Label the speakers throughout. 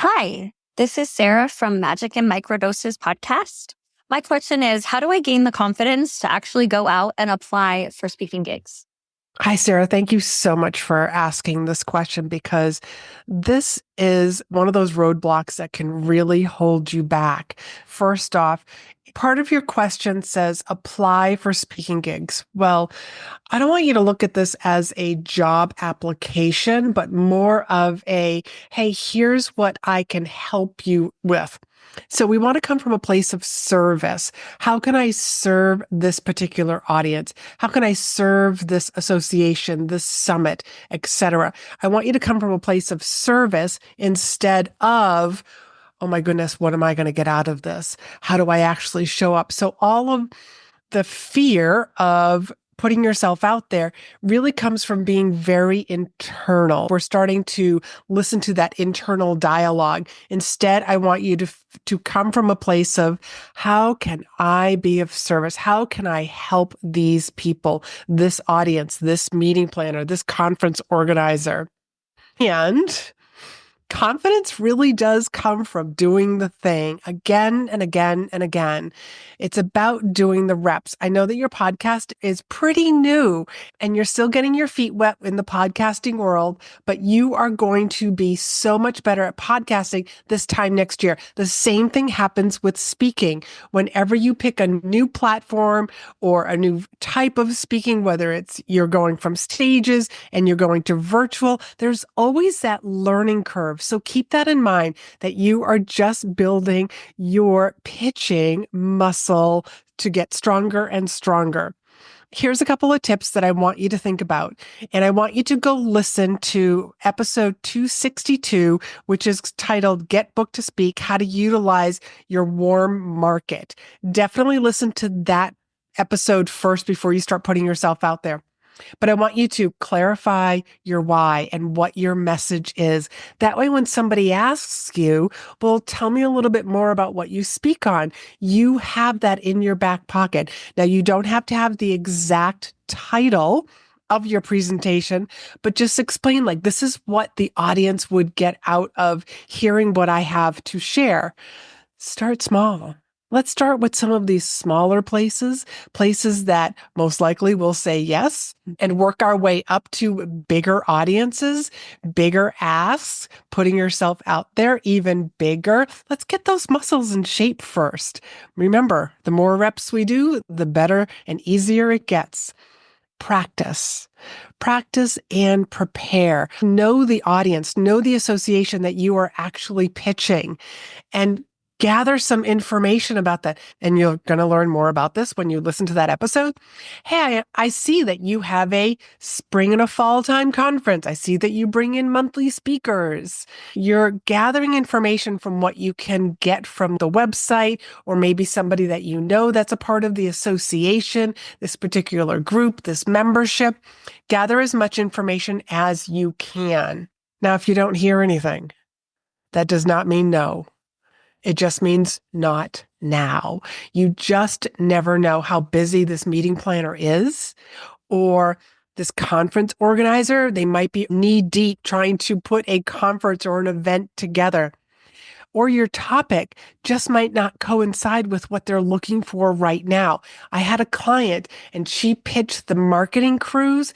Speaker 1: Hi, this is Sarah from Magic and Microdoses podcast. My question is, how do I gain the confidence to actually go out and apply for speaking gigs?
Speaker 2: Hi, Sarah. Thank you so much for asking this question because this is one of those roadblocks that can really hold you back. First off, part of your question says apply for speaking gigs. Well, I don't want you to look at this as a job application, but more of a, hey, here's what I can help you with. So we want to come from a place of service. How can I serve this particular audience? How can I serve this association, this summit, etc.? I want you to come from a place of service instead of, oh my goodness, what am I going to get out of this? How do I actually show up? So all of the fear of putting yourself out there really comes from being very internal. We're starting to listen to that internal dialogue. Instead, I want you to come from a place of how can I be of service? How can I help these people, this audience, this meeting planner, this conference organizer? And confidence really does come from doing the thing again and again and again. It's about doing the reps. I know that your podcast is pretty new and you're still getting your feet wet in the podcasting world, but you are going to be so much better at podcasting this time next year. The same thing happens with speaking. Whenever you pick a new platform or a new type of speaking, whether it's you're going from stages and you're going to virtual, there's always that learning curve. So keep that in mind that you are just building your pitching muscle to get stronger and stronger. Here's a couple of tips that I want you to think about. And I want you to go listen to episode 262, which is titled Get Booked to Speak, How to Utilize Your Warm Market. Definitely listen to that episode first before you start putting yourself out there. But I want you to clarify your why and what your message is. That way, when somebody asks you, well, tell me a little bit more about what you speak on, you have that in your back pocket. Now, you don't have to have the exact title of your presentation, but just explain like, this is what the audience would get out of hearing what I have to share. Start small. Let's start with some of these smaller places that most likely will say yes, and work our way up to bigger audiences, bigger asks, putting yourself out there even bigger. Let's get those muscles in shape first. Remember, the more reps we do, the better and easier it gets. Practice and prepare. Know the audience, know the association that you are actually pitching, and gather some information about that. And you're going to learn more about this when you listen to that episode. Hey, I see that you have a spring and a fall time conference. I see that you bring in monthly speakers. You're gathering information from what you can get from the website, or maybe somebody that you know that's a part of the association, this particular group, this membership. Gather as much information as you can. Now, if you don't hear anything, that does not mean no. It just means not now. You just never know how busy this meeting planner is, or this conference organizer. They might be knee deep trying to put a conference or an event together. Or your topic just might not coincide with what they're looking for right now. I had a client and she pitched the marketing cruise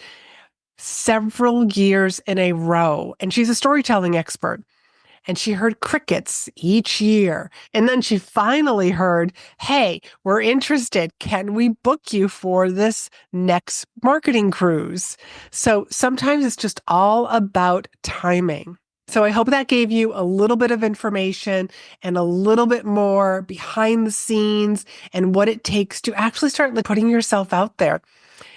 Speaker 2: several years in a row, and she's a storytelling expert. And she heard crickets each year. And then she finally heard, hey, we're interested. Can we book you for this next marketing cruise? So sometimes it's just all about timing. So I hope that gave you a little bit of information and a little bit more behind the scenes and what it takes to actually start putting yourself out there.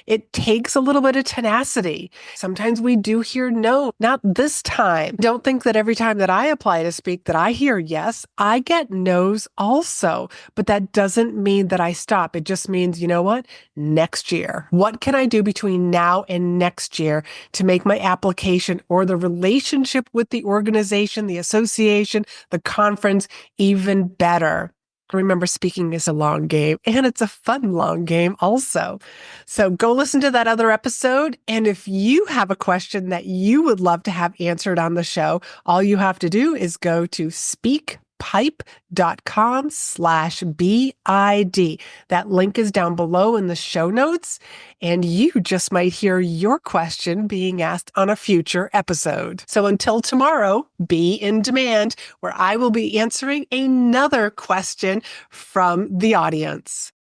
Speaker 2: It takes a little bit of tenacity. Sometimes we do hear no, not this time. Don't think that every time that I apply to speak that I hear yes. I get no's also, but that doesn't mean that I stop. It just means, you know what? Next year. What can I do between now and next year to make my application or the relationship with the organization, the association, the conference even better? Remember, speaking is a long game, and it's a fun long game also. So go listen to that other episode. And if you have a question that you would love to have answered on the show, all you have to do is go to speakpipe.com/BID. That link is down below in the show notes, and you just might hear your question being asked on a future episode. So until tomorrow, be in demand, where I will be answering another question from the audience.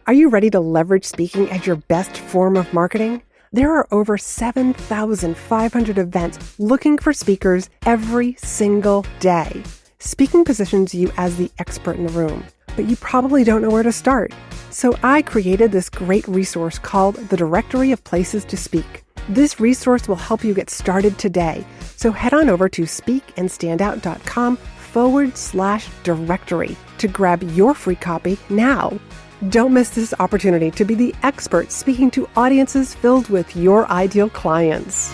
Speaker 2: Are you ready to leverage speaking as your best form of marketing? There are over 7,500 events looking for speakers every single day. Speaking positions you as the expert in the room, but you probably don't know where to start. So I created this great resource called the Directory of Places to Speak. This resource will help you get started today. So head on over to speakandstandout.com/directory to grab your free copy now. Don't miss this opportunity to be the expert speaking to audiences filled with your ideal clients.